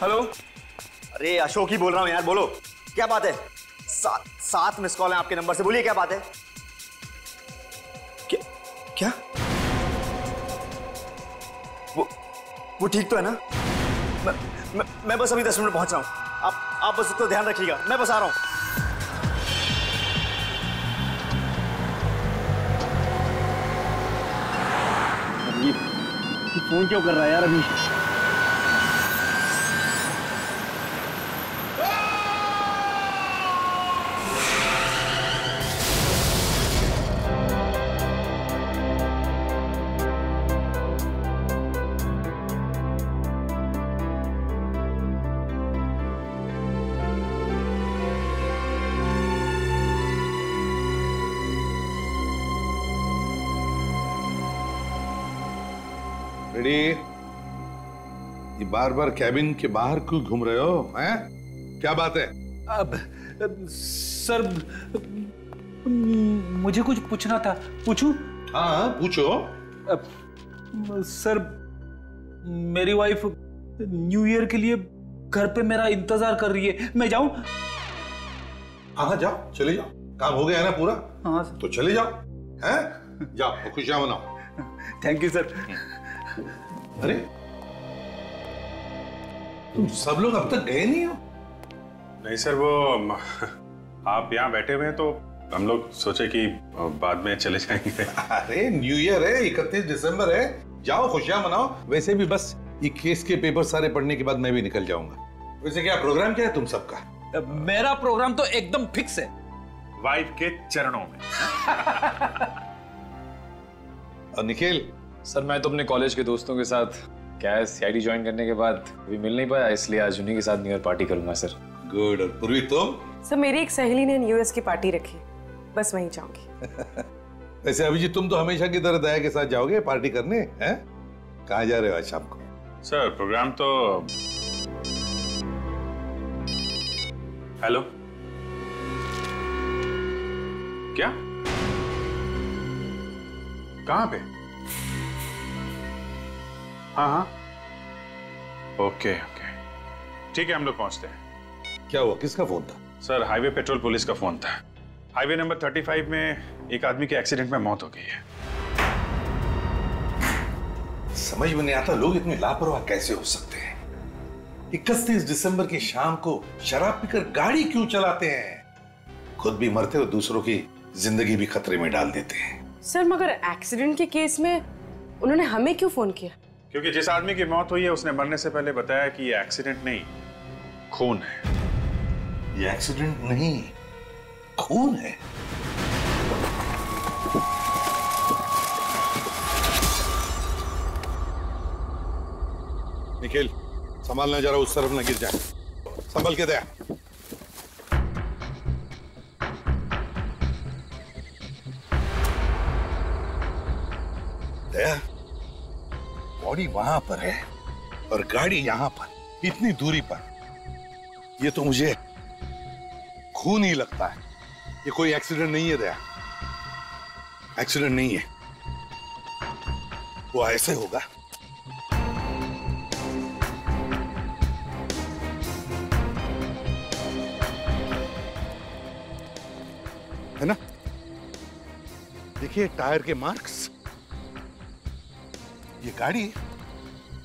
Hello. अरे अशोक ही बोल रहा हूँ यार, बोलो क्या बात है। 7 मिस कॉल है आपके नंबर से, बोलिए क्या बात है। क्या वो ठीक तो है ना? मैं बस अभी 10 मिनट पहुंच रहा हूँ। आप बस उसका ध्यान रखिएगा, मैं बस आ रहा हूँ। ये फोन क्यों कर रहा है यार अभी? रेडी? ये बार बार कैबिन के बाहर क्यों घूम रहे हो? हैं? क्या बात है? सर मुझे कुछ पूछना था, पूछूं? हाँ पूछो। सर मेरी वाइफ न्यू ईयर के लिए घर पे मेरा इंतजार कर रही है, मैं जाऊं? हाँ जाओ, चले जाओ, काम हो गया है ना पूरा? हाँ सर। तो चले जाओ, हैं? जाओ खुशियां मनाओ। Thank you sir. अरे तुम सब लोग अब तक गए नहीं हो? नहीं सर, वो आप यहाँ बैठे हुए हैं तो हम लोग सोचे कि बाद में चले जाएंगे। अरे न्यू ईयर है, 31 दिसंबर है, जाओ खुशियां मनाओ। वैसे भी बस ये केस के पेपर सारे पढ़ने के बाद मैं भी निकल जाऊंगा। वैसे क्या प्रोग्राम क्या है तुम सबका? मेरा प्रोग्राम तो एकदम फिक्स है, वाइफ के चरणों में। और निखिल? सर मैं तो अपने कॉलेज के दोस्तों के साथ क्या है सीआईडी ज्वाइन करने के बाद अभी मिल नहीं पाया, इसलिए आज उन्हीं के साथ न्यू ईयर पार्टी करूंगा सर। गुड। और पूर्वी तुम? सर मेरी एक सहेली ने न्यू ईयर की पार्टी रखी, बस वहीं जाऊंगी। वैसे अभिजीत तुम तो हमेशा की तरह दया के साथ जाओगे पार्टी करने, हैं? कहाँ जा रहे हो आज शाम को? सर प्रोग्राम तो हेलो क्या? कहाँ पे? हाँ ओके ठीक है, हम लोग पहुंचते हैं। क्या हुआ, किसका फोन था? सर हाईवे पेट्रोल पुलिस का फोन था। हाईवे नंबर 35 में एक आदमी के एक्सीडेंट में मौत हो गई है। समझ में नहीं आता लोग इतने लापरवाह कैसे हो सकते हैं। 31 दिसंबर की शाम को शराब पीकर गाड़ी क्यों चलाते हैं? खुद भी मरते और दूसरों की जिंदगी भी खतरे में डाल देते हैं। सर मगर एक्सीडेंट के केस में उन्होंने हमें क्यों फोन किया? क्योंकि जिस आदमी की मौत हुई है उसने मरने से पहले बताया कि ये एक्सीडेंट नहीं, खून है। ये एक्सीडेंट नहीं, खून है। निखिल संभालना जरा, उस तरफ न गिर जाए, संभल के दे। दया, बॉडी वहां पर है और गाड़ी यहां पर, इतनी दूरी पर। ये तो मुझे खून ही लगता है। ये कोई एक्सीडेंट नहीं है दया, एक्सीडेंट नहीं है। वो ऐसे होगा। है ना? देखिए टायर के मार्क्स। ये गाड़ी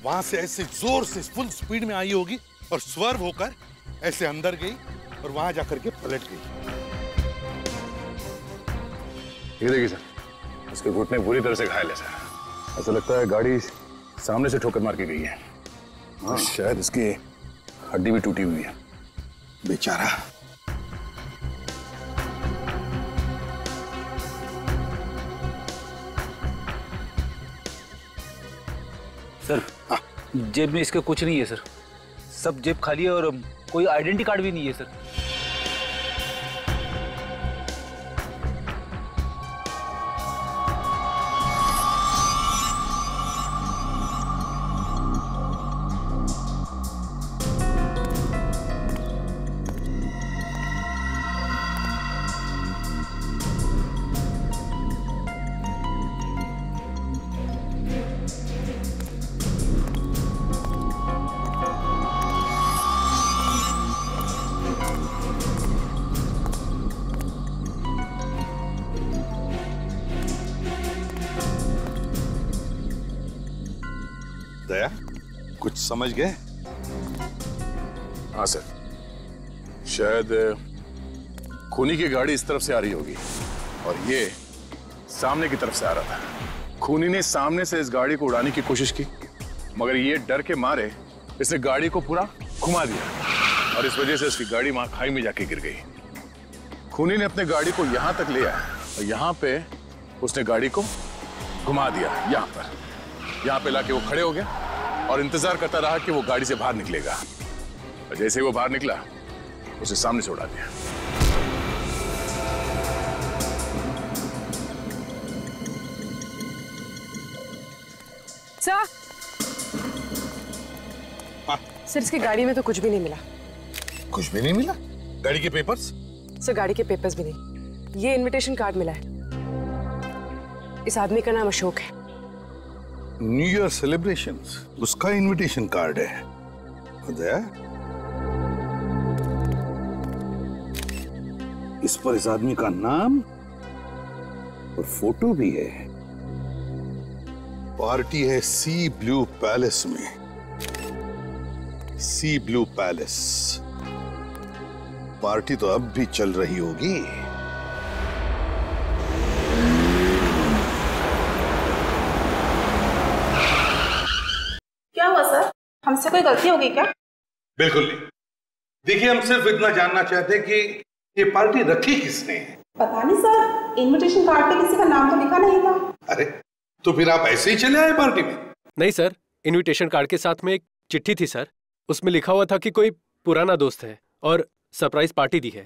वहां से ऐसे जोर से फुल स्पीड में आई होगी और स्वर्व होकर ऐसे अंदर गई और वहां जाकर के पलट गई। ये देखिए सर, उसके घुटने पूरी तरह से घायल है सर। ऐसा लगता है गाड़ी सामने से ठोकर मार के गई है। हाँ। शायद इसकी हड्डी भी टूटी हुई है। बेचारा। सर जेब में इसके कुछ नहीं है सर, सब जेब खाली है और कोई आइडेंटिटी कार्ड भी नहीं है सर। समझ गए? हाँ सर, शायद खूनी की गाड़ी इस तरफ से आ रही होगी और ये सामने की तरफ से आ रहा था। खूनी ने सामने से इस गाड़ी को उड़ाने की कोशिश की, मगर ये डर के मारे इसने गाड़ी को पूरा घुमा दिया और इस वजह से इसकी गाड़ी वहां खाई में जाके गिर गई। खूनी ने अपने गाड़ी को यहां तक ले आया और यहां पे उसने गाड़ी को घुमा दिया। यहाँ पे लाके वो खड़े हो गया और इंतजार करता रहा कि वो गाड़ी से बाहर निकलेगा। और जैसे ही वो बाहर निकला, उसे सामने से उड़ा दिया। सर, सर इसकी गाड़ी में तो कुछ भी नहीं मिला। कुछ भी नहीं मिला? गाड़ी के पेपर्स? सर गाड़ी के पेपर्स भी नहीं। ये इनविटेशन कार्ड मिला है। इस आदमी का नाम अशोक है। न्यू ईयर सेलिब्रेशंस, उसका इनविटेशन कार्ड है। उदय, इस पर इस आदमी का नाम और फोटो भी है। पार्टी है सी ब्लू पैलेस में। सी ब्लू पैलेस पार्टी तो अब भी चल रही होगी। क्या हुआ सर? हमसे कोई गलती हो गई क्या? बिल्कुल नहीं। देखिए, हम सिर्फ इतना जानना चाहते हैं कि ये पार्टी रखी किसने है। पता नहीं सर, इनविटेशन कार्ड पे किसी का नाम तो लिखा नहीं था। अरे तो फिर आप ऐसे ही चले आए पार्टी में? नहीं सर, इनविटेशन कार्ड के साथ में एक चिट्ठी थी सर। उसमें लिखा हुआ था कि कोई पुराना दोस्त है और सरप्राइज पार्टी दी है।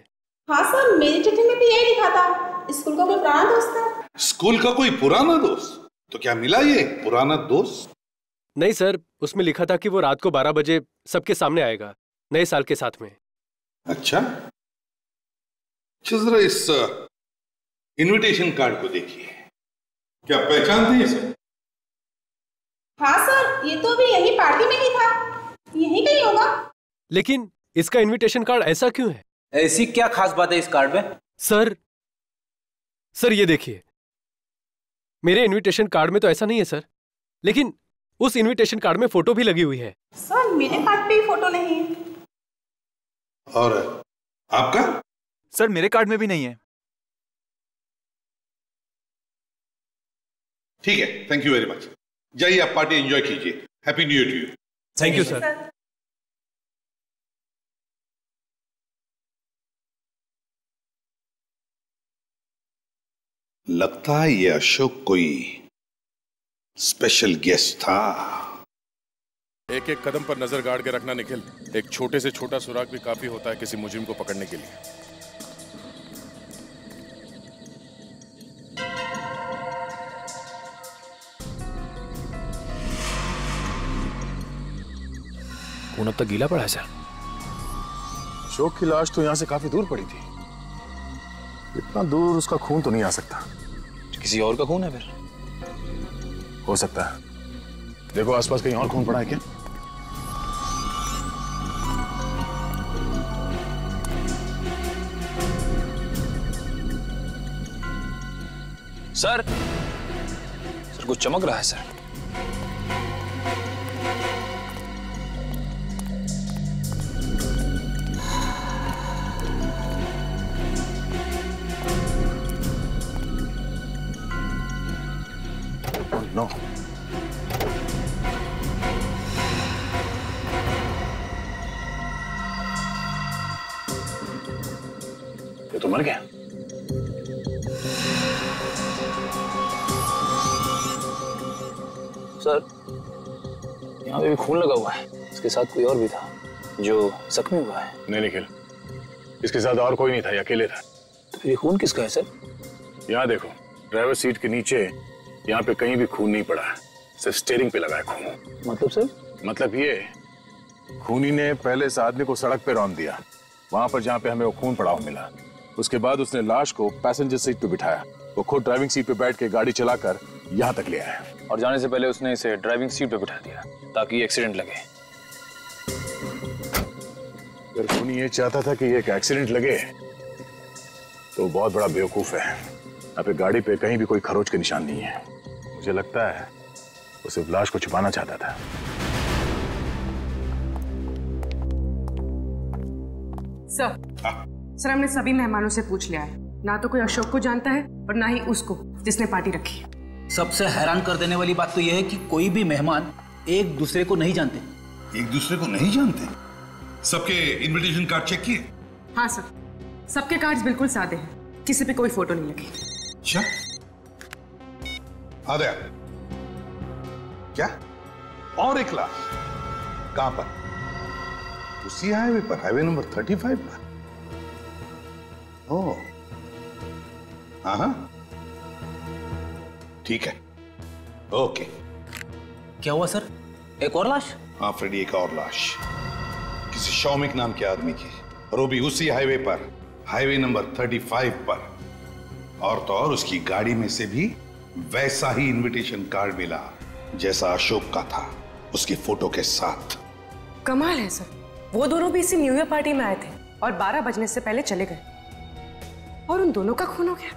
हाँ सर, मेरी चिट्ठी में भी यही लिखा था, स्कूल का कोई पुराना दोस्त है। स्कूल का कोई पुराना दोस्त? तो क्या मिला ये पुराना दोस्त? नहीं सर, उसमें लिखा था कि वो रात को 12 बजे सबके सामने आएगा नए साल के साथ में। अच्छा, जरा इस इनविटेशन कार्ड को देखिए। क्या पहचानते हैं इसे? हाँ सर, ये तो अभी यही पार्टी में ही था, यही कहीं होगा। लेकिन इसका इनविटेशन कार्ड ऐसा क्यों है? ऐसी क्या खास बात है इस कार्ड में? सर ये देखिए, मेरे इनविटेशन कार्ड में तो ऐसा नहीं है सर, लेकिन उस इनविटेशन कार्ड में फोटो भी लगी हुई है। सर मेरे कार्ड पे ही फोटो नहीं है। और आपका? सर मेरे कार्ड में भी नहीं है। ठीक है, थैंक यू वेरी मच। जाइए आप पार्टी एंजॉय कीजिए। Happy new year to you. Thank you sir. लगता है ये अशोक कोई स्पेशल गेस्ट था। एक एक कदम पर नजर गाड़ के रखना निखिल। एक छोटे से छोटा सुराग भी काफी होता है किसी मुजरिम को पकड़ने के लिए। खून अब तक गीला पड़ा है सर। अशोक की लाश तो यहां से काफी दूर पड़ी थी। इतना दूर उसका खून तो नहीं आ सकता। किसी और का खून है फिर? हो सकता है। देखो आसपास कहीं और खून पड़ा है क्या? सर कुछ चमक रहा है सर। नो, ये तो मर गया। सर यहाँ पे भी खून लगा हुआ है। इसके साथ कोई और भी था जो जख्मी हुआ है? नहीं निखिल, इसके साथ और कोई नहीं था, ये अकेले था। तो फिर ये खून किसका है सर? यहाँ देखो, ड्राइवर सीट के नीचे यहाँ पे कहीं भी खून नहीं पड़ा है, सिर्फ स्टीयरिंग पे लगा है खून। मतलब सर? मतलब ये, खूनी ने पहले इस आदमी को सड़क पे रौंद दिया, वहां पर जहाँ पे हमें वो खून पड़ा हुआ मिला। उसके बाद उसने लाश को पैसेंजर सीट पे बिठाया। वो खुद ड्राइविंग सीट पे बैठ के गाड़ी चलाकर यहाँ तक ले आया और जाने से पहले उसने इसे ड्राइविंग सीट पे बिठा दिया ताकि एक्सीडेंट लगे। अगर खूनी ये चाहता था कि ये एक एक्सीडेंट लगे तो बहुत बड़ा बेवकूफ है। यहाँ पे गाड़ी पे कहीं भी कोई खरोच के निशान नहीं है। मुझे लगता है वो सिर्फ लाश को छुपाना चाहता था। सर हमने सभी मेहमानों से पूछ लिया है, ना तो कोई अशोक को जानता है और ना ही उसको जिसने पार्टी रखी है। सबसे हैरान कर देने वाली बात तो यह है कि कोई भी मेहमान एक दूसरे को नहीं जानते। एक दूसरे को नहीं जानते? सबके इनविटेशन कार्ड चेक किए? हाँ सर, सबके कार्ड्स बिल्कुल सादे हैं, किसी पे कोई फोटो नहीं लगी। अच्छा, आ गया क्या? और एक लाश कहां पर? उसी हाईवे पर, हाईवे नंबर 35 पर। ओह, हाँ, ठीक है, ओके। क्या हुआ सर, एक और लाश? हाँ फ्रेडी, एक और लाश किसी शौमिक नाम के आदमी की, और वो भी उसी हाईवे पर, हाईवे नंबर 35 पर। और तो और उसकी गाड़ी में से भी वैसा ही इनविटेशन कार्ड मिला जैसा अशोक का था, उसकी फोटो के साथ। कमाल है सर, वो दोनों भी इसी न्यू ईयर पार्टी में आए थे और 12 बजने से पहले चले गए, और उन दोनों का खून हो गया।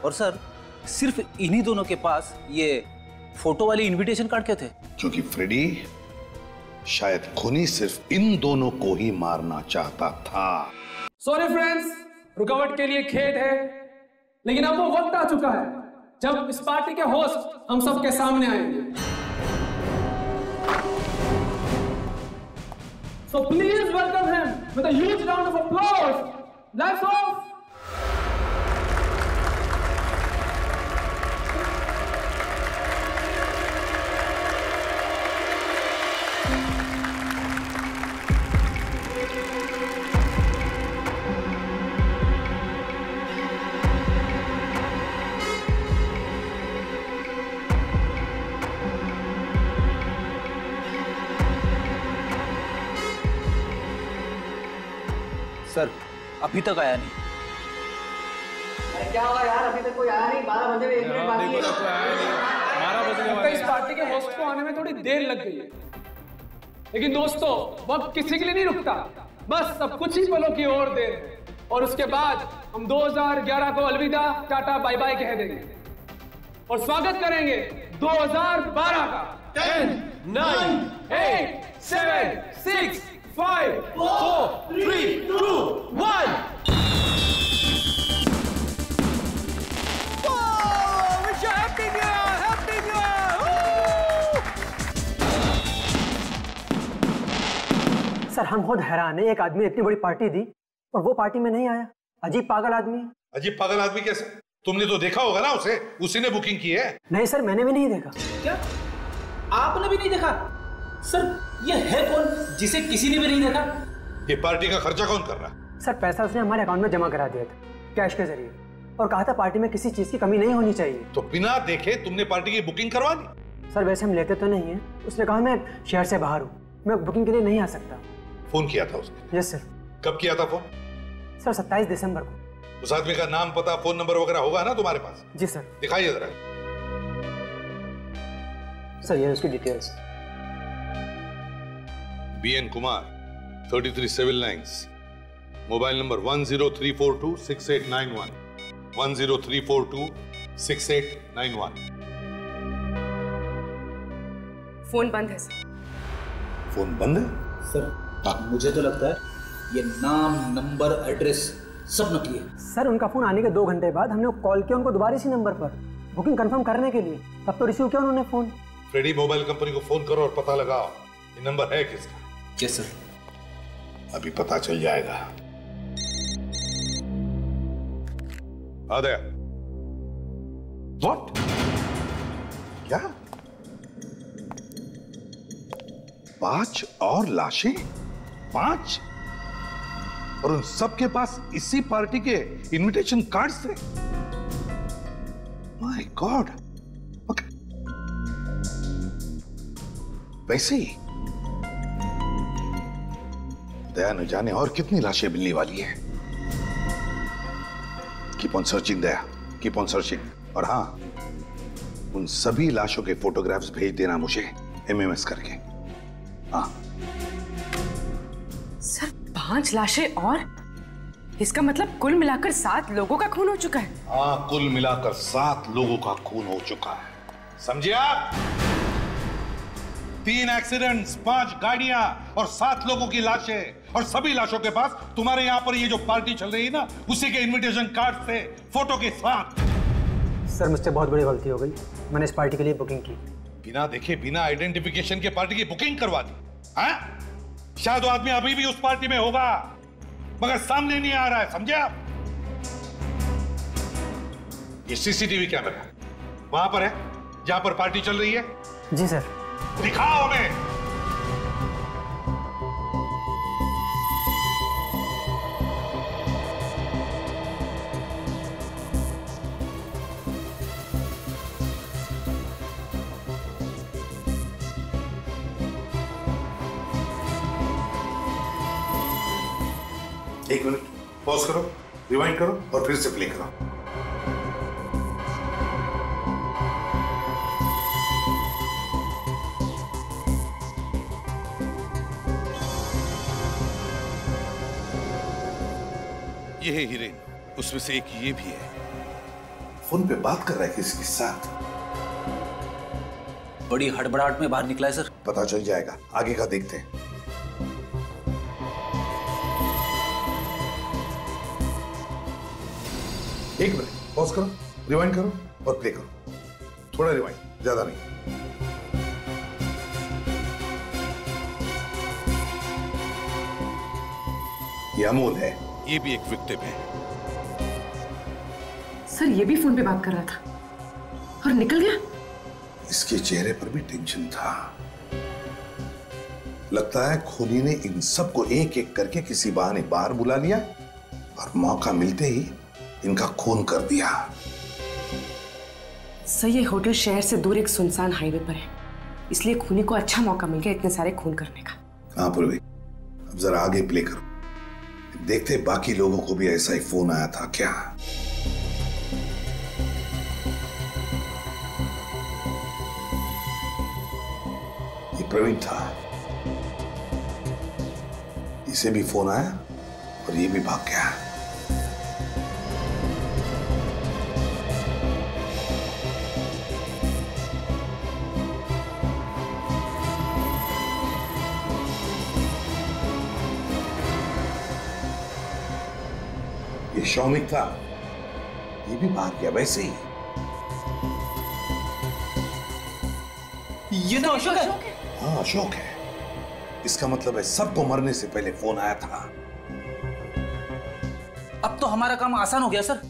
और सर सिर्फ इन्हीं दोनों के पास ये फोटो वाली इनविटेशन कार्ड क्यों थे? क्योंकि फ्रेडी, शायद खूनी सिर्फ इन दोनों को ही मारना चाहता था। सॉरी फ्रेंड्स, रुकावट के लिए खेद है, लेकिन अब वो वक्त आ चुका है जब इस पार्टी के होस्ट हम सबके सामने आएंगे। So please welcome him with a huge round of applause. Lights off. Sir अभी तक आया नहीं। क्या होगा यार, अभी तक कोई आया नहीं, 12 बजे में 1 मिनट बाकी है। 12 बजने वाले। इस पार्टी के होस्ट को आने में थोड़ी देर लग गई है, लेकिन दोस्तों वक्त किसी के लिए नहीं रुकता, बस सब कुछ ही पलों की ओर देर है, और उसके बाद हम 2011 को अलविदा टाटा बाय बाय कह देंगे और स्वागत करेंगे 2012 का। 10, 9, 8, 7, 6, 5, 4, 3, 2, 1। सर हम बहुत हैरान है, एक आदमी इतनी बड़ी पार्टी दी और वो पार्टी में नहीं आया। अजीब पागल आदमी है। अजीब पागल आदमी कैसे? तुमने तो देखा होगा ना उसे, उसी ने बुकिंग की है। नहीं सर, मैंने भी नहीं देखा। क्या आपने भी नहीं देखा? सर ये है कौन जिसे किसी ने भी नहीं देखा? ये पार्टी का खर्चा कौन कर रहा है? सर पैसा उसने हमारे अकाउंट में जमा करा दिया था कैश के जरिए, और कहा था पार्टी में किसी चीज की कमी नहीं होनी चाहिए। तो बिना देखे तुमने पार्टी की बुकिंग करवा दी? सर वैसे हम लेते तो नहीं है, उसने कहा मैं शहर से बाहर हूँ, मैं बुकिंग के लिए नहीं आ सकता। फोन किया था उसने? Yes sir. कब किया था फोन? सर 27 दिसंबर को। उस आदमी का नाम, पता, फोन नंबर वगैरह होगा ना तुम्हारे पास? जी सर। दिखाइए जरा। सर ये उसकी details. BN Kumar, 33 civil lines, mobile number 103426891, 103426891। Phone बंद है सर। फोन बंद है? सर मुझे तो लगता है ये नाम, नंबर, एड्रेस सब नकली है। सर उनका फोन आने के 2 घंटे बाद हमने कॉल किया उनको दोबारा इसी नंबर पर बुकिंग कंफर्म करने के लिए, तब तो रिसीव किया उन्होंने फोन। फ्रेडी, मोबाइल कंपनी को फोन करो और पता लगाओ ये नंबर है किसका। Yes sir. अभी पता चल जाएगा। आदया। What? क्या? 5 और लाशें? 5? और उन सबके पास इसी पार्टी के इनविटेशन कार्ड्स थे? My God. ओके, वैसे ही दया न जाने और कितनी लाशें मिलने वाली है। Keep on searching Daya, keep on searching. और हाँ, उन सभी लाशों के फोटोग्राफ्स भेज देना मुझे MMS करके। हाँ सर 5 लाशें और इसका मतलब कुल मिलाकर 7 लोगों का खून हो चुका है। हाँ, कुल मिलाकर 7 लोगों का खून हो चुका है, समझे आप? 3 एक्सीडेंट्स, 5 गाड़ियां और 7 लोगों की लाशें। और सभी लाशों के पास तुम्हारे यहाँ पर ये जो पार्टी चल रही है ना, उसी के इनविटेशन कार्ड से फोटो के साथ। सर मुझसे बहुत बड़ी गलती हो गई, मैंने इस पार्टी के लिए बुकिंग की। बिना देखे बिना आइडेंटिफिकेशन के पार्टी की बुकिंग करवा दी? हाँ? शायद वो आदमी अभी भी उस पार्टी में होगा, मगर सामने नहीं आ रहा है, समझे आप? ये सीसीटीवी कैमरा वहां पर है जहां पर पार्टी चल रही है? जी सर। दिखाओ हमें। एक मिनट पॉज करो, रिवाइंड करो और फिर से प्ले करो। ये है हीरेन, उसमें से एक ये भी है। फोन पे बात कर रहा है किसी के साथ। बड़ी हड़बड़ाहट में बाहर निकला है सर। पता चल जाएगा, आगे का देखते हैं। एक मिनट पॉज करो, रिवाइंड करो और प्ले करो। थोड़ा रिवाइंड, ज्यादा नहीं। ये अमोल है, ये भी एक विक्टिम है। सर ये भी फोन पे बात कर रहा था और निकल गया। इसके चेहरे पर भी टेंशन था। लगता है खूनी ने इन सबको एक एक करके किसी बहाने बाहर बुला लिया और मौका मिलते ही इनका खून कर दिया। सर ये होटल शहर से दूर एक सुनसान हाईवे पर है, इसलिए खूनी को अच्छा मौका मिल गया इतने सारे खून करने का। हाँ पूर्वी, अब जरा आगे प्ले करो, देखते बाकी लोगों को भी ऐसा ही फोन आया था क्या। ये प्रवीण था, इसे भी फोन आया और ये भी भाग गया। ये शौमिक था, ये भी भाग गया वैसे ही। ये तो अशोक है। हाँ अशोक है। इसका मतलब है सबको मरने से पहले फोन आया था। अब तो हमारा काम आसान हो गया सर।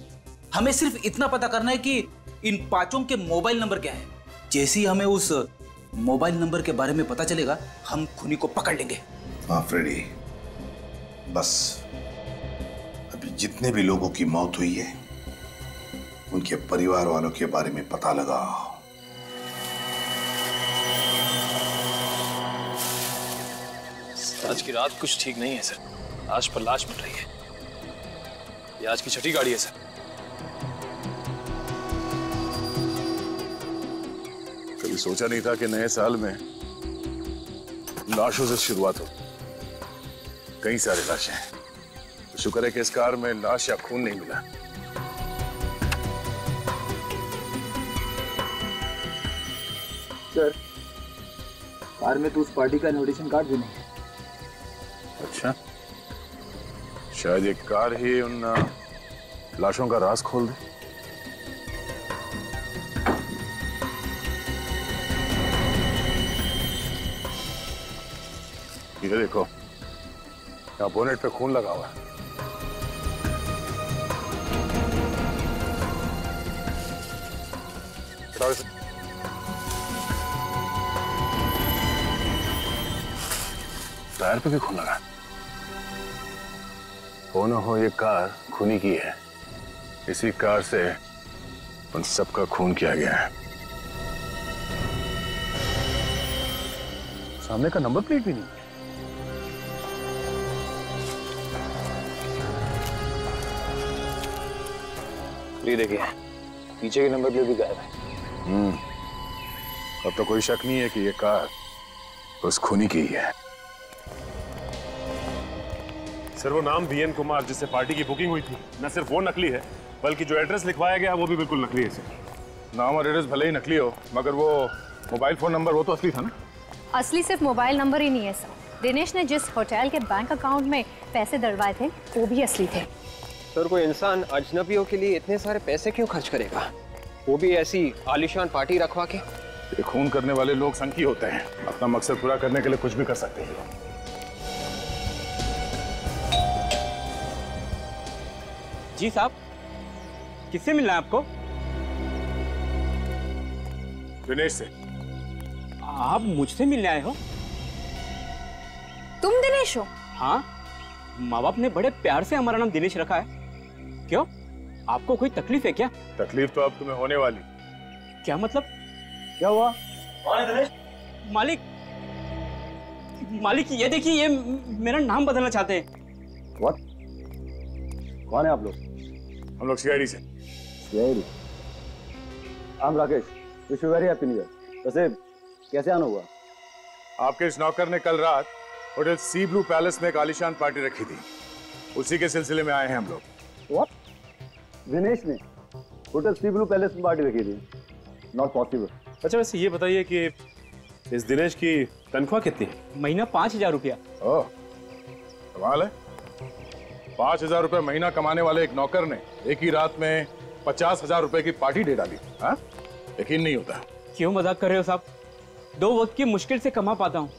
हमें सिर्फ इतना पता करना है कि इन पांचों के मोबाइल नंबर क्या है। जैसे ही हमें उस मोबाइल नंबर के बारे में पता चलेगा, हम खूनी को पकड़ लेंगे। हाँ फ्रेडी, बस अभी जितने भी लोगों की मौत हुई है उनके परिवार वालों के बारे में पता लगाओ। आज की रात कुछ ठीक नहीं है सर। लाश पर लाश मिल रही है। ये आज की छठी गाड़ी है सर। कभी सोचा नहीं था कि नए साल में लाशों से शुरुआत हो। कई सारी लाशें हैं। तो शुक्र है कि इस कार में लाश या खून नहीं मिला। सर कार में तो उस पार्टी का इनविटेशन कार्ड भी नहीं। अच्छा, शायद ये कार ही उन लाशों का राज खोल दे। ये देखो, यहाँ बोनेट पे खून लगा हुआ है। टायर पे भी खून लगा। हो न हो ये कार खूनी की है। इसी कार से उन सबका खून किया गया है। सामने का नंबर प्लेट भी नहीं। ये देखिए, पीछे के नंबर प्लेट भी गायब है। अब तो कोई शक नहीं है कि ये कार उस खूनी की ही है। सर वो नाम बीएन कुमार जिससे पार्टी की बुकिंग हुई थी, न सिर्फ वो नकली है बल्कि जो एड्रेस लिखवाया गया वो भी बिल्कुल नकली है सर। नाम और एड्रेस भले ही नकली हो, मगर वो मोबाइल फोन नंबर वो तो असली था ना। असली सिर्फ मोबाइल नंबर ही नहीं है सर, दिनेश ने जिस होटल के बैंक अकाउंट में पैसे डलवाए थे वो भी असली थे। सर कोई इंसान अजनबियों के लिए इतने सारे पैसे क्यों खर्च करेगा, वो भी ऐसी आलीशान पार्टी रखवा के? ये खून करने वाले लोग संकी होते हैं, अपना मकसद पूरा करने के लिए कुछ भी कर सकते हैं। जी साहब, किससे मिलना है आपको? दिनेश से। आप मुझसे मिलने आए हो? तुम दिनेश हो? हाँ, माँ बाप ने बड़े प्यार से हमारा नाम दिनेश रखा है। क्यों, आपको कोई तकलीफ है क्या? तकलीफ तो अब तुम्हें होने वाली। क्या मतलब? क्या हुआ? कौन है दिनेश? मालिक, मालिक ये देखिए, ये मेरा नाम बदलना चाहते हैं। What? कौन है आप लोग? हम लोग सीआईडी से। CID? I'm Rakesh. Wish you very happy new year. वैसे कैसे आना हुआ? आपके इस नौकर ने कल रात होटल सी ब्लू पैलेस में एक आलीशान पार्टी रखी थी, उसी के सिलसिले में आए हैं हम लोग। What? दिनेश ने होटल सी ब्लू पैलेस में पार्टी रखी थी? Not possible. अच्छा वैसे ये बताइए कि इस दिनेश की तनख्वाह कितनी है? महीना 5,000 रुपया। ओह, कमाल है। 5,000 रुपए महीना कमाने वाले एक नौकर ने एक ही रात में 50,000 रुपए की पार्टी दे डाली। हाँ, यकीन नहीं होता। क्यों मजाक कर रहे हो साहब? 2 वक्त की मुश्किल से कमा पाता हूँ,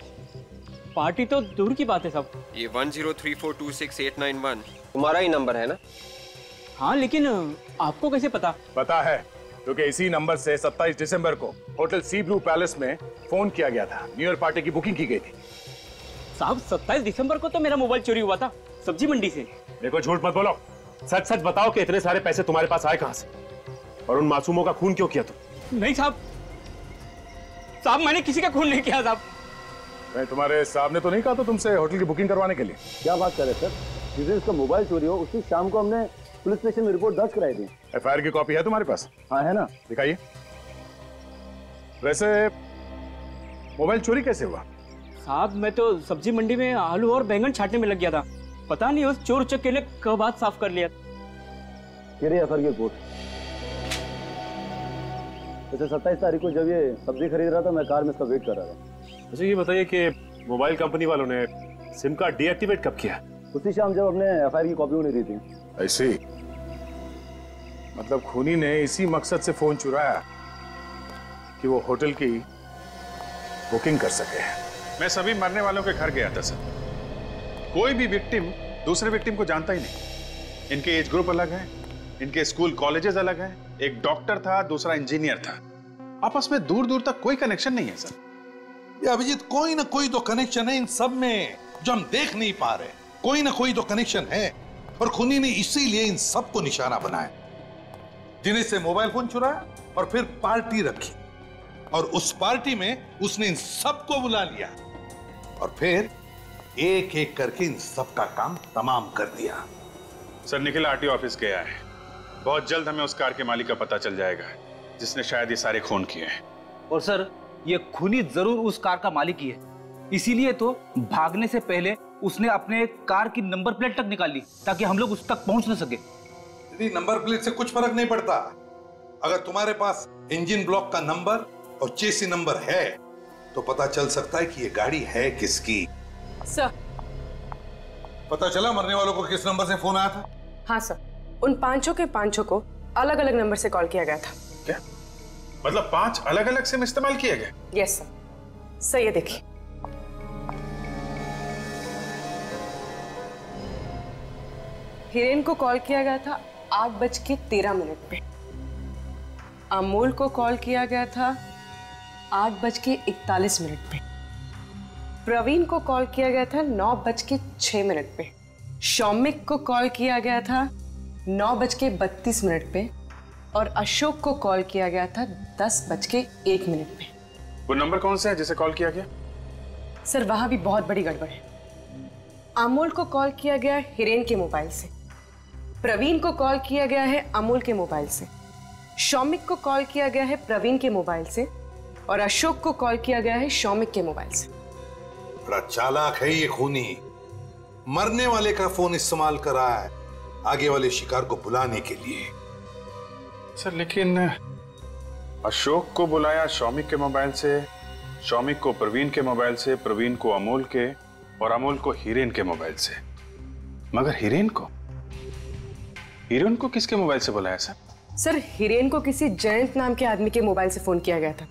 पार्टी तो दूर की बात है साहब। ये 1034268991 तुम्हारा ही नंबर है ना? हाँ, लेकिन आपको कैसे पता? पता है क्योंकि इसी नंबर से 27 दिसंबर को होटल सी ब्लू पैलेस में फोन किया गया था, न्यू ईयर पार्टी की बुकिंग की गई थी। साहब 27 दिसंबर को तो मेरा मोबाइल चोरी हुआ था सब्जी मंडी से। देखो झूठ मत बोलो, सच सच बताओ कि इतने सारे पैसे तुम्हारे पास आए कहां से, और उन मासूमों का खून क्यों किया तुम? नहीं साहब, साहब मैंने किसी का खून नहीं किया साहब। मैं तुम्हारे साहब ने तो नहीं कहा था तुमसे होटल की बुकिंग करवाने के लिए? क्या बात कर रहे सर? जिस दिन इसका मोबाइल चोरी हो उसी शाम को हमने पुलिस स्टेशन में रिपोर्ट दर्ज कराई थी। एफआईआर की कॉपी है तुम्हारे पास? हाँ है ना। दिखाइए। वैसे मोबाइल चोरी कैसे हुआ? साहब मैं तो सब्जी मंडी में आलू और बैंगन छांटने में लग गया था, पता नहीं उस चोर उचक्के ने कब हाथ साफ कर लिया। एफआईआर की रिपोर्ट। वैसे 27 तारीख को जब ये सब्जी खरीद रहा था मैं कार में इसका वेट कर रहा था। अच्छा ये बताइए कि मोबाइल कंपनी वालों ने सिम कार्ड डीएक्टिवेट कब किया? उसी शाम जब हमने एफआईआर की कॉपी उन्हें दी थी। ऐसे ही? मतलब खूनी ने इसी मकसद से फोन चुराया कि वो होटल की बुकिंग कर सके। मैं सभी मरने वालों के घर गया था सर। कोई भी विक्टिम दूसरे विक्टिम को जानता ही नहीं। इनके एज ग्रुप अलग है, इनके स्कूल कॉलेजेस अलग हैं। एक डॉक्टर था, दूसरा इंजीनियर था। आपस में दूर दूर तक कोई कनेक्शन नहीं है सर। ये अभिजीत, कोई ना कोई तो कनेक्शन है इन सब में जो हम देख नहीं पा रहे। कोई ना कोई तो कनेक्शन है और खूनी ने इसीलिए इन सबको निशाना बनाया। दिनेश से मोबाइल फोन चुराया और फिर पार्टी रखी और उस पार्टी में उसने इन सबको बुला लिया और फिर एक एक करके इन सबका काम तमाम कर दिया। सर निखिल आरटीओ ऑफिस गया है। बहुत जल्द हमें उस कार के मालिक का पता चल जाएगा जिसने शायद ये सारे खून किए हैं। और सर ये खूनी जरूर उस कार का मालिक ही है, इसीलिए तो भागने से पहले उसने अपने कार की नंबर प्लेट तक निकाल ली ताकि हम लोग उस तक पहुंच न सके। नंबर प्लेट से कुछ फर्क नहीं पड़ता। अगर तुम्हारे पास इंजन ब्लॉक का नंबर और चेसी नंबर है तो पता चल सकता है कि ये गाड़ी है किसकी। सर पता चला मरने वालों को किस नंबर से फोन आया था? हाँ सर, उन पांचों के पांचों को अलग अलग नंबर से कॉल किया गया था। क्या मतलब 5 अलग अलग सिम इस्तेमाल किए गए? Yes sir. सर ये देखिए, हिरेन को कॉल किया गया था 8:13 पे, अमोल को कॉल किया गया था 8:41 पे, प्रवीण को कॉल किया गया था 9:06 पे, शौमिक को कॉल किया गया था 9:32 पे और अशोक को कॉल किया गया था 10:01 पे। वो नंबर कौन सा है जिसे कॉल किया गया? सर वहां भी बहुत बड़ी गड़बड़ है। अमोल को कॉल किया गया हिरेन के मोबाइल से, प्रवीण को कॉल किया गया है अमोल के मोबाइल से, शौमिक को कॉल किया गया है प्रवीण के मोबाइल से और अशोक को कॉल किया गया है शौमिक के मोबाइल से। बड़ा चालाक है ये खूनी। मरने वाले का फोन इस्तेमाल करा है आगे वाले शिकार को बुलाने के लिए। सर लेकिन अशोक को बुलाया शौमिक के मोबाइल से, शौमिक को प्रवीण के मोबाइल से, प्रवीण को अमोल के और अमोल को हिरेन के मोबाइल से। मगर हिरेन को किसके मोबाइल से बुलाया सर? सर, हिरेन को किसी जयंत नाम के आदमी के मोबाइल से फोन किया गया था,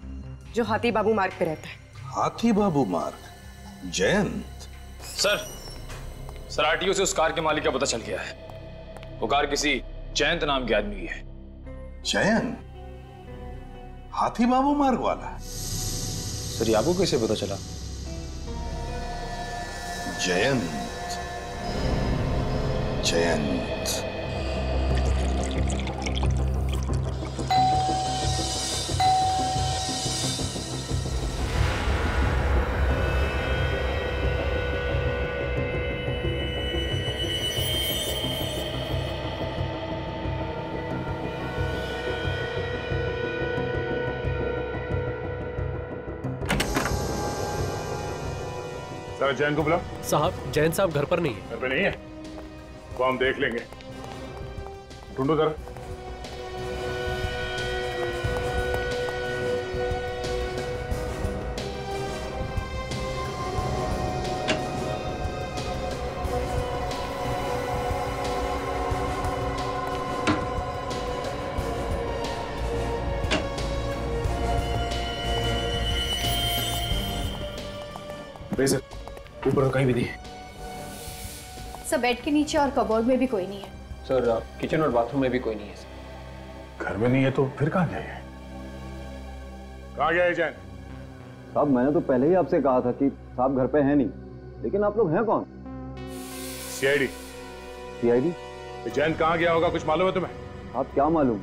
जो हाथी बाबू मार्ग पे रहता है। हाथी बाबू मार्ग? जयंत? सर आरटीओ से उस कार के मालिक का पता चल गया है। वो कार किसी जयंत नाम के आदमी की है। जयंत? हाथी बाबू मार्ग वाला? सर ये आपको कैसे पता चला? जयंत। सर जैन को बुलाओ। साहब, जैन साहब घर पर नहीं है। घर पे नहीं है? वो हम देख लेंगे। ढूंढो जरा। सर ऊपर कहीं भी नहीं है। सर बेड के नीचे और कबोर्ड में भी कोई नहीं है। सर किचन और बाथरूम में भी कोई नहीं है। घर में नहीं है तो फिर कहाँ गया है? कहाँ गया है जैन? साहब मैंने तो पहले ही आपसे कहा था कि साहब घर पे हैं नहीं, लेकिन आप लोग हैं कौन? सीआईडी। सीआईडी? जैन कहाँ गया होगा कुछ मालूम है तुम्हें? आप क्या मालूम,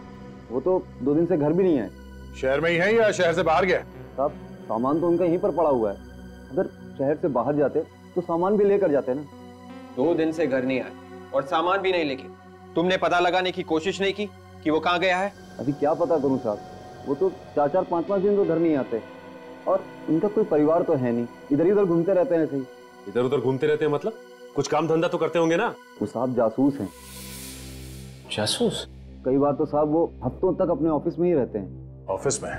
वो तो 2 दिन से घर भी नहीं है। शहर में ही है या शहर से बाहर गया? साहब सामान तो उनका यहीं पर पड़ा हुआ है, अगर शहर से बाहर जाते तो सामान भी लेकर जाते ना। 2 दिन से घर नहीं आए और सामान भी नहीं लेके तुमने पता लगाने की कोशिश नहीं की कि वो कहाँ गया है? अभी क्या पता करूं साहब, वो तो 4-4, 5-5 दिन तो घर नहीं आते, और उनका कोई परिवार तो है नहीं, इधर उधर घूमते रहते हैं। ऐसे ही इधर उधर घूमते रहते हैं मतलब? कुछ काम धंधा तो करते होंगे ना? वो साहब जासूस हैं। जासूस? कई बार तो साहब वो हफ्तों तक अपने ऑफिस में ही रहते हैं। ऑफिस में?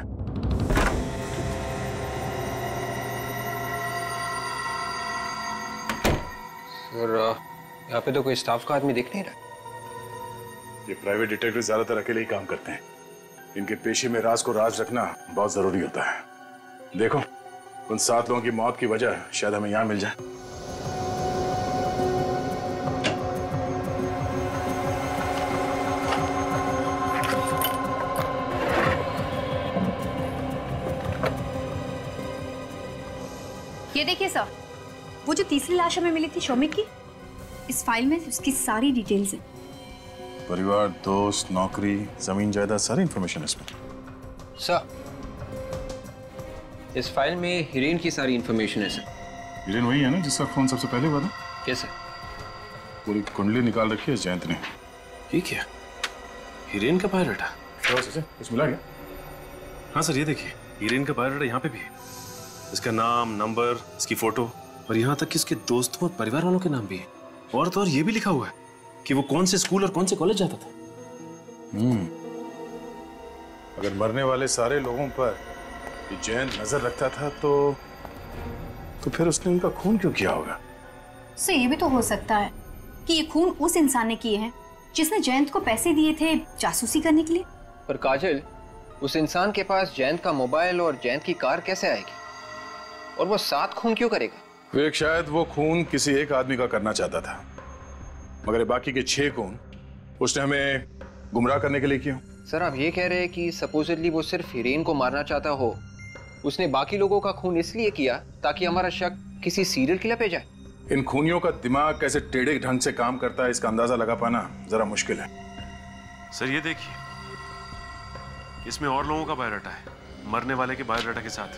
सर यहाँ पे तो कोई स्टाफ का आदमी दिख नहीं रहा। ये प्राइवेट डिटेक्टिव ज्यादातर अकेले ही काम करते हैं। इनके पेशे में राज को राज रखना बहुत जरूरी होता है। देखो उन 7 लोगों की मौत की वजह शायद हमें यहाँ मिल जाए। ये देखिए सर, वो जो तीसरी लाश हमें मिली थी शौमिक की, इस फाइल में उसकी सारी डिटेल्स हैं। परिवार, दोस्त, नौकरी, जमीन जायदाद, सारी इंफॉर्मेशन इसमें। सर इस फाइल में हिरेन की सारी इंफॉर्मेशन है सर। हिरेन वही है ना जिसका खून सबसे पहले हुआ था? Yes sir. पूरी कुंडली निकाल रखी है जयंत ने। ये क्या? हिरेन का बायोडाटा? कुछ मिला क्या? हाँ सर, ये देखिए हिरेन का बायोडाटा यहाँ पे भी है। इसका नाम, नंबर, इसकी फोटो और यहाँ तक कि इसके दोस्तों और परिवार वालों के नाम भी है। और तो और ये भी लिखा हुआ है कि वो कौन से स्कूल और कौन से कॉलेज जाता था। अगर मरने वाले सारे लोगों पर ये जयंत नजर रखता था तो फिर उसने उनका खून क्यों किया होगा? सर ये भी तो हो सकता है कि ये खून उस इंसान ने किए हैं जिसने जयंत को पैसे दिए थे जासूसी करने के लिए। पर काजल, उस इंसान के पास जयंत का मोबाइल और जयंत की कार कैसे आएगी? और वो 7 खून क्यों करेगा? विवेक, शायद वो खून किसी एक आदमी का करना चाहता था, मगर बाकी के 6 खून उसने हमें गुमराह करने के लिए किए। सर आप ये कह रहे हैं कि सपोजिटली वो सिर्फ हिरेन को मारना चाहता हो, उसने बाकी लोगों का खून इसलिए किया ताकि हमारा शक किसी सीरियल किलर पे जाए। इन खूनियों का दिमाग कैसे टेढ़े ढंग से काम करता है इसका अंदाजा लगा पाना जरा मुश्किल है। सर ये देखिए, इसमें और लोगों का बायोडाटा है, मरने वाले के बायोडाटा के साथ।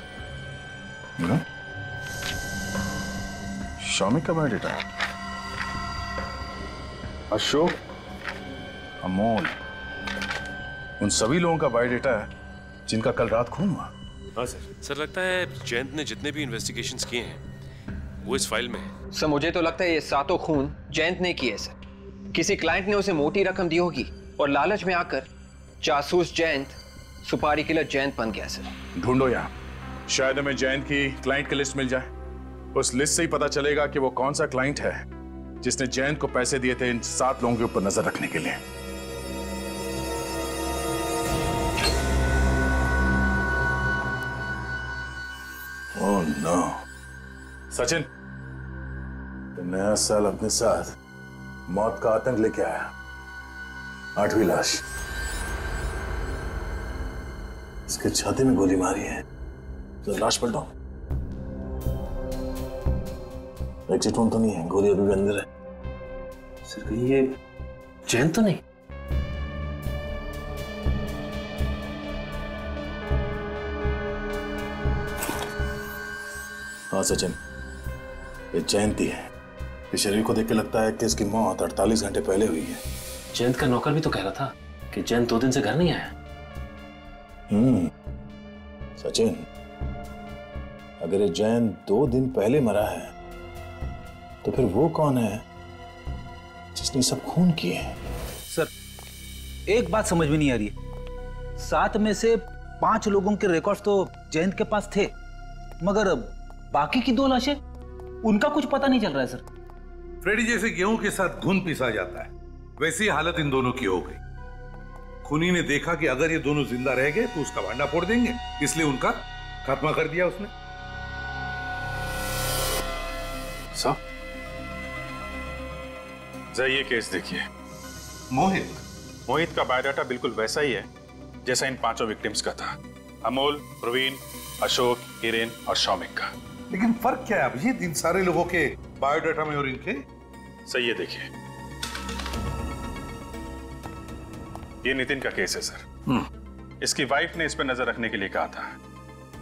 शौमिक का बायोडाटा है, अशोक, अमोल, उन सभी लोगों का बायोडाटा है जिनका कल रात खून हुआ। हाँ सर लगता है जयंत ने जितने भी इन्वेस्टिगेशंस किए हैं वो इस फाइल में है। सर मुझे तो लगता है ये 7 खून जयंत ने किए सर। किसी क्लाइंट ने उसे मोटी रकम दी होगी और लालच में आकर जासूस जयंत सुपारी किलर जयंत बन गया सर। ढूंढो यहाँ, शायद हमें जयंत की क्लाइंट की लिस्ट मिल जाए। उस लिस्ट से ही पता चलेगा कि वो कौन सा क्लाइंट है जिसने जयंत को पैसे दिए थे इन 7 लोगों के ऊपर नजर रखने के लिए। Oh no. सचिन, तो नया साल अपने साथ मौत का आतंक लेके आया। 8वीं लाश, इसके छाती में गोली मारी है। तो लाश पलटो। एग्जिट तो नहीं है, गोली अभी भी अंदर है। सर कहीं ये जयंत तो नहीं? हाँ सचिन, ये जयंती है। इस शरीर को देख के लगता है कि इसकी मौत 48 घंटे पहले हुई है। जयंत का नौकर भी तो कह रहा था कि जयंत 2 दिन से घर नहीं आया। सचिन, अगर ये जयंत 2 दिन पहले मरा है तो फिर वो कौन है जिसने सब खून किए हैं? सर, एक बात समझ में नहीं आ रही है। 7 में से 5 लोगों के रिकॉर्ड्स तो जयंत के पास थे, मगर बाकी की 2 लाशें, उनका कुछ पता नहीं चल रहा है सर। फ्रेडी, जैसे गेहूं के साथ घुन पिसा जाता है, वैसी हालत इन दोनों की हो गई। खूनी ने देखा कि अगर ये दोनों जिंदा रह गए तो उसका भांडा फोड़ देंगे, इसलिए उनका खात्मा कर दिया उसने। साहब, जरा ये केस देखिए। मोहित का बायोडाटा बिल्कुल वैसा ही है जैसा इन 5 विक्टिम्स का था। अमोल, प्रवीण, अशोक, हिरेन और शौमिक का। लेकिन फर्क क्या है अभिजीत इन सारे लोगों के बायोडाटा में और इनके? सही है, देखिए ये नितिन का केस है सर। इसकी वाइफ ने इस पर नजर रखने के लिए कहा था।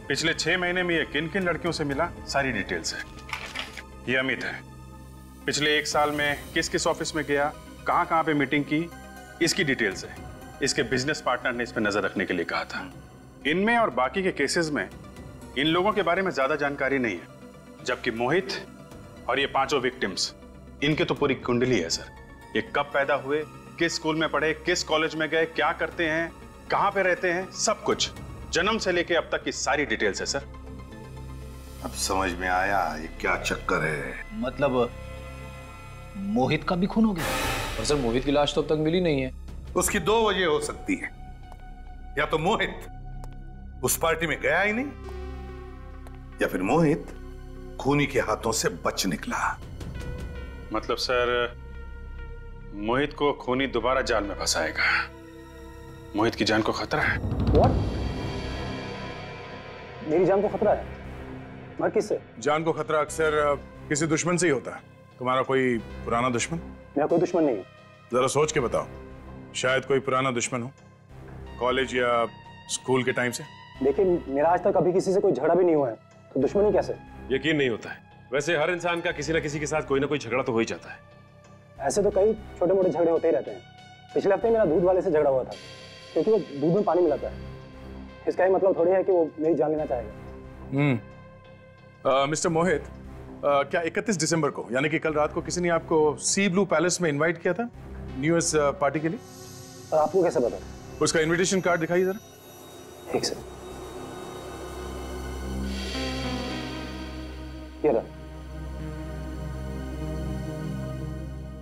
पिछले 6 महीने में ये किन किन लड़कियों से मिला, सारी डिटेल्स है। ये अमित है, पिछले 1 साल में किस किस ऑफिस में गया, कहां कहां पे मीटिंग की, इसकी डिटेल्स है। इसके बिजनेस पार्टनर ने इस पर नजर रखने के लिए कहा था। इनमें और बाकी के केसेस में इन लोगों के बारे में ज्यादा जानकारी नहीं है, जबकि मोहित और ये 5 विक्टिम्स, इनके तो पूरी कुंडली है सर। ये कब पैदा हुए, किस स्कूल में पढ़े, किस कॉलेज में गए, क्या करते हैं, कहां पे रहते हैं, सब कुछ जन्म से लेके अब तक की सारी डिटेल्स है सर। अब समझ में आया ये क्या चक्कर है। मतलब मोहित का भी खून हो गया? पर सर मोहित की लाश तो अब तक मिली नहीं है। उसकी 2 वजह हो सकती है। या तो मोहित उस पार्टी में गया ही नहीं, या फिर मोहित खूनी के हाथों से बच निकला। मतलब सर मोहित को खूनी दोबारा जाल में फंसाएगा। मोहित की जान को खतरा है। What? मेरी जान को खतरा है? मगर किससे? जान को खतरा अक्सर किसी दुश्मन से ही होता है। तुम्हारा कोई पुराना दुश्मन? मेरा कोई दुश्मन नहीं है। जरा सोच के बताओ, शायद कोई पुराना दुश्मन हो, कॉलेज या स्कूल के टाइम से। देखिए, मेरा आज तक कभी किसी से कोई झगड़ा भी नहीं हुआ है, तो दुश्मनी कैसे? यकीन नहीं होता है। वैसे हर इंसान का किसी न किसी के साथ कोई ना कोई झगड़ा तो हो ही जाता है। ऐसे तो कई छोटे मोटे झगड़े होते ही रहते हैं। पिछले हफ्ते मेरा दूध वाले से झगड़ा हुआ था, क्योंकि वो दूध में पानी मिलाता है। इसका ही मतलब थोड़ी है कि वो मेरी जान लेना चाहेगा। मिस्टर मोहित, क्या 31 दिसंबर को, यानी कि कल रात को, किसी ने आपको सी ब्लू पैलेस में इनवाइट किया था न्यू ईयर्स पार्टी के लिए? और आपको कैसे पता? उसका इनविटेशन कार्ड दिखाइए जरा। एक सेकंड। ये रहा।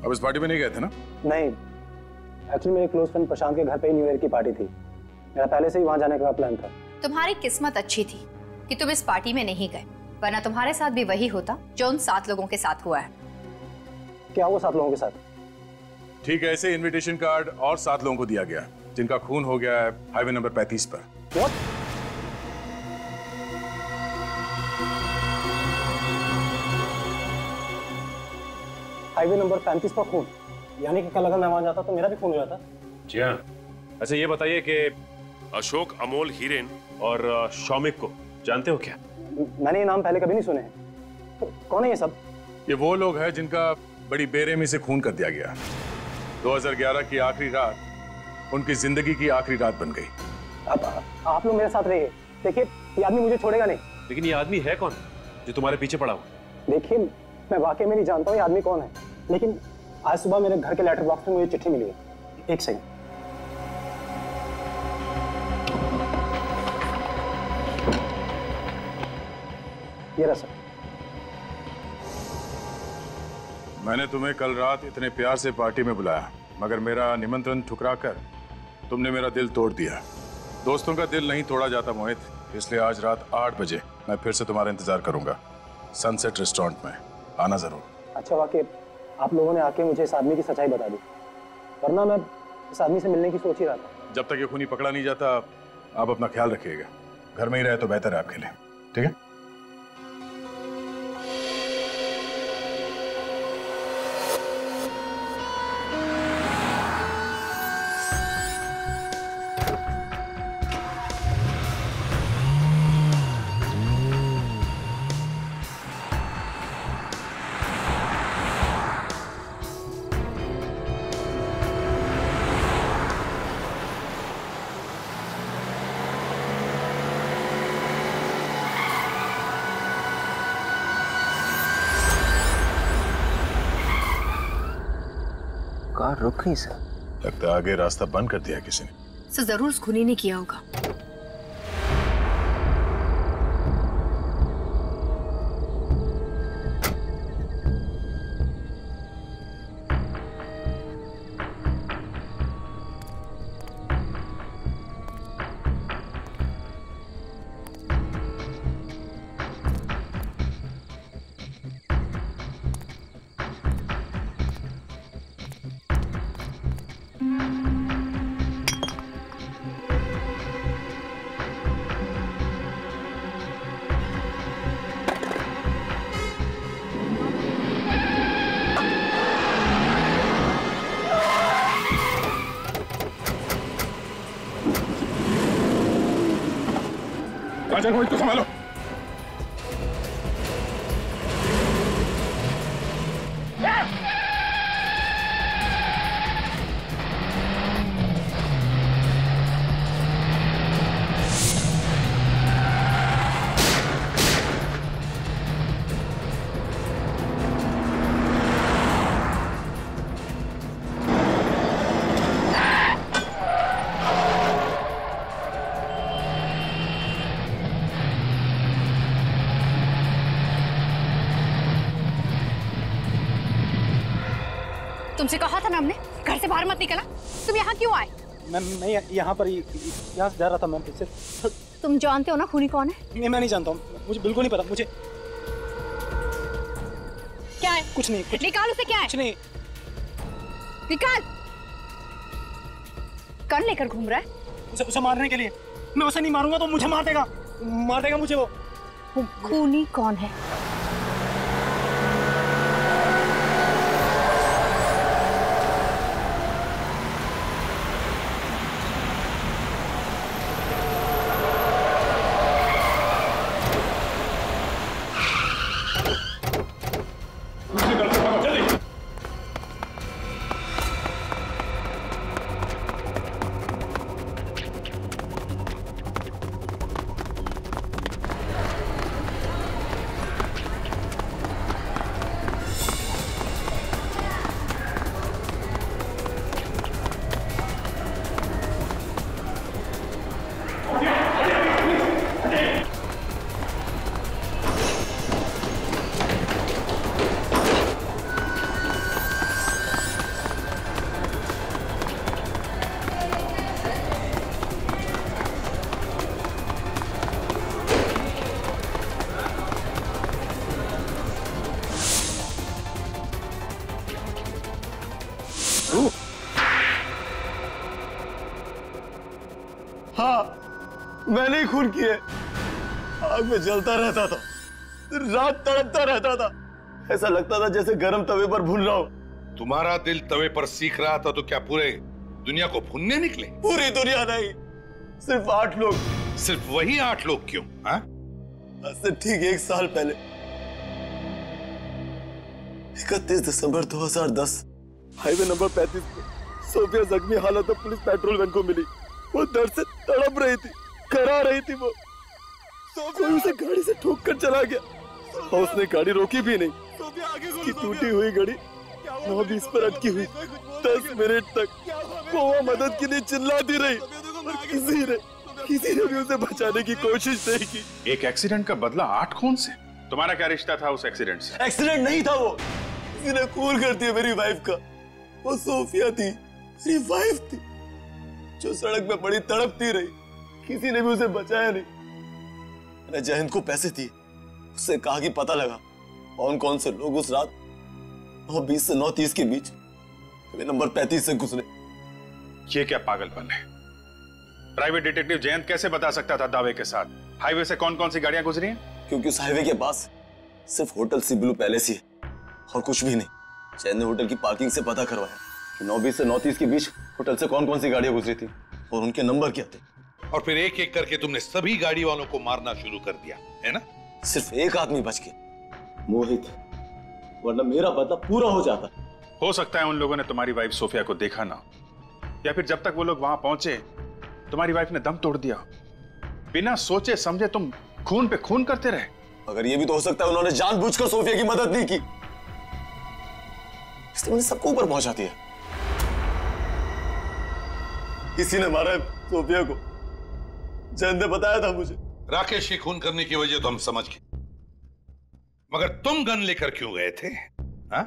अब इस पार्टी में नहीं गए थे ना? नहीं, एक्चुअली मेरे क्लोज फ्रेंड प्रशांत के घर पे ही न्यू ईयर की पार्टी थी। मेरा पहले से ही वहां जाने का प्लान था। तुम्हारी किस्मत अच्छी थी कि तुम इस पार्टी में नहीं गए, वरना तुम्हारे साथ भी वही होता जो उन 7 लोगों के साथ हुआ है। क्या वो 7 लोगों के साथ? ठीक है, ऐसे इनविटेशन कार्ड और 7 लोगों को दिया गया जिनका खून हो गया है हाईवे नंबर 35 पर। What? हाईवे नंबर 35 पर खून? यानी कि कल अगर मैं वहां जाता तो मेरा भी खून हो जाता? जी हाँ। अच्छा ये बताइए कि अशोक, अमोल, हिरेन और शौमिक को जानते हो क्या? मैंने ये नाम पहले कभी नहीं सुने हैं। तो कौन है ये सब? ये वो लोग हैं जिनका बड़ी बेरहमी से खून कर दिया गया। 2011 की आखिरी रात उनकी जिंदगी की आखिरी रात बन गई। आप लोग मेरे साथ रहिए। देखिए, ये आदमी मुझे छोड़ेगा नहीं। लेकिन ये आदमी है कौन जो तुम्हारे पीछे पड़ा हुआ? देखिए, मैं वाकई में नहीं जानता हूँ ये आदमी कौन है, लेकिन आज सुबह मेरे घर के लेटर बॉक्स में मुझे चिट्ठी मिली है। एक सेकंड। ये रहा सर। मैंने तुम्हें कल रात इतने प्यार से पार्टी में बुलाया, मगर मेरा निमंत्रण ठुकराकर तुमने मेरा दिल तोड़ दिया। दोस्तों का दिल नहीं तोड़ा जाता मोहित, इसलिए आज रात 8 बजे मैं फिर से तुम्हारा इंतजार करूंगा सनसेट रेस्टोरेंट में। आना जरूर। अच्छा वाकई आप लोगों ने आके मुझे इस आदमी की सच्चाई बता दी, वरना मैं इस आदमी से मिलने की सोच ही रहा था। जब तक ये खूनी पकड़ा नहीं जाता आप अपना ख्याल रखिएगा। घर में ही रहे तो बेहतर है आपके लिए, ठीक है? कार रुक गई सर। लगता है आगे रास्ता बंद कर दिया किसी ने। सर जरूर उस खूनी ने किया होगा। मोहित को संभालो। तुमसे कहा था ना हमने घर से बाहर मत निकलना। तुम यहाँ क्यों आए? मैं यहाँ पर यहाँ से जा रहा था मैम। तुम जानते हो ना खूनी कौन है? नहीं, मैं नहीं जानता हूँ, मुझे बिल्कुल नहीं पता। मुझे क्या है? कुछ नहीं। निकाल उसे। क्या है? कुछ नहीं। निकाल। कौन लेकर घूम रहा है? उसे मारने के लिए। मैं उसे नहीं मारूंगा तो मुझे मार देगा मुझे वो खूनी कौन है? हाँ, मैंने ही खून किए। आग में जलता रहता था, रात तड़पता रहता था, ऐसा लगता था जैसे गर्म तवे पर भून रहा हो। तुम्हारा दिल तवे पर सीख रहा था तो क्या पूरे दुनिया को भूनने निकले? पूरी दुनिया नहीं, सिर्फ 8 लोग। सिर्फ वही 8 लोग क्यों? हाँ? आज से ठीक 1 साल पहले 31 दिसंबर 2010 हाईवे नंबर 35 पे सोफिया जख्मी हालत में पुलिस पेट्रोल वैन को मिली। वो दर्द से तड़प रही थी, करा रही थी। वो कोई उसे गाड़ी से ठोक कर चला गया और उसने गाड़ी रोकी भी नहीं। उसकी टूटी हुई गाड़ी 9:20 पर अटकी हुई। 10 मिनट तक वो मदद के लिए चिल्लाती रही और किसी ने भी उसे बचाने की कोशिश नहीं की। एक एक्सीडेंट का बदला 8 खून से? तुम्हारा क्या रिश्ता था उस एक्सीडेंट से? एक्सीडेंट नहीं था वो, किसी ने खून कर दिया मेरी वाइफ का। वो सोफिया थी, मेरी वाइफ थी, जो सड़क पे पड़ी तड़पती रही। किसी ने भी उसे बचाया नहीं। मैंने जयंत को पैसे दिए, उससे कहा कि पता लगा कौन कौन से लोग उस रात 9:20 से 9:30 के बीच नंबर 35 से गुजरे। ये क्या पागलपन है? प्राइवेट डिटेक्टिव जयंत कैसे बता सकता था दावे के साथ हाईवे से कौन कौन सी गाड़ियां गुजरी हैं? क्योंकि उस हाईवे के पास सिर्फ होटल सी ब्लू पैलेस ही है और कुछ भी नहीं। जयंत ने होटल की पार्किंग से पता करवाया कि 9:20 से 9:30 के बीच होटल से कौन कौन सी गाड़ियां गुजरी थी और उनके नंबर क्या थे। और फिर एक एक करके तुमने सभी गाड़ी वालों को मारना शुरू कर दिया, है ना? सिर्फ एक आदमी बच गया, मोहित, वरना मेरा बदला पूरा हो जाता। हो सकता है उन लोगों ने तुम्हारी वाइफ सोफिया को देखा ना, या फिर जब तक वो लोग वहां पहुंचे तुम्हारी वाइफ ने दम तोड़ दिया। बिना सोचे समझे तुम खून पे खून करते रहे। अगर ये भी तो हो सकता है उन्होंने जानबूझकर सोफिया की मदद नहीं की, इसलिए उन्हें सबको ऊपर पहुंचा दिया। किसी ने मारा है सोफिया को, जयंत ने बताया था मुझे। राकेश की खून करने की वजह तो हम समझ गए, मगर तुम गन लेकर क्यों गए थे? हा?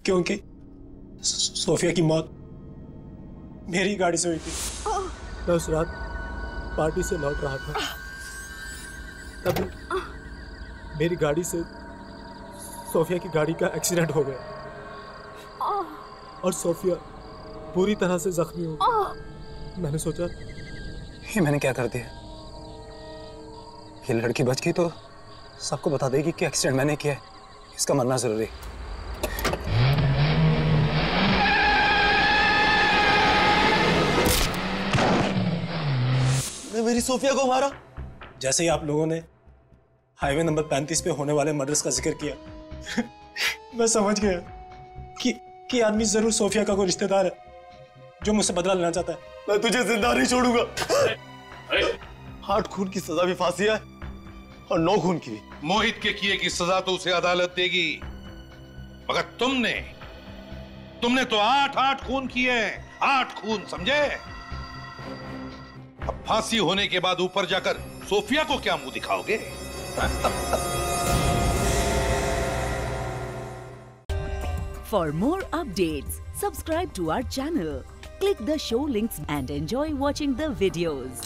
क्योंकि सोफिया की मौत मेरी गाड़ी से हुई थी। मैं उस रात पार्टी से लौट रहा था, तभी मेरी गाड़ी से सोफिया की गाड़ी का एक्सीडेंट हो गया और सोफिया पूरी तरह से जख्मी हो गई। मैंने सोचा ये मैंने क्या कर दिया, ये लड़की बच गई तो सबको बता देगी कि एक्सीडेंट मैंने किया है, इसका मरना जरूरी। मेरी सोफिया को मारा। जैसे ही आप लोगों ने हाईवे नंबर 35 पे होने वाले मर्डर्स का जिक्र किया मैं समझ गया कि आदमी जरूर सोफिया का कोई रिश्तेदार है जो मुझसे बदला लेना चाहता है। मैं तुझे जिंदा नहीं छोड़ूंगा। 8 खून की सजा भी फांसी है और 9 खून की भी। मोहित के किए की सजा तो उसे अदालत देगी, मगर तुमने तो 8 खून किए, 8 खून, समझे? अब फांसी होने के बाद ऊपर जाकर सोफिया को क्या मुंह दिखाओगे? For more updates, subscribe to our channel, click the show links and enjoy watching the videos.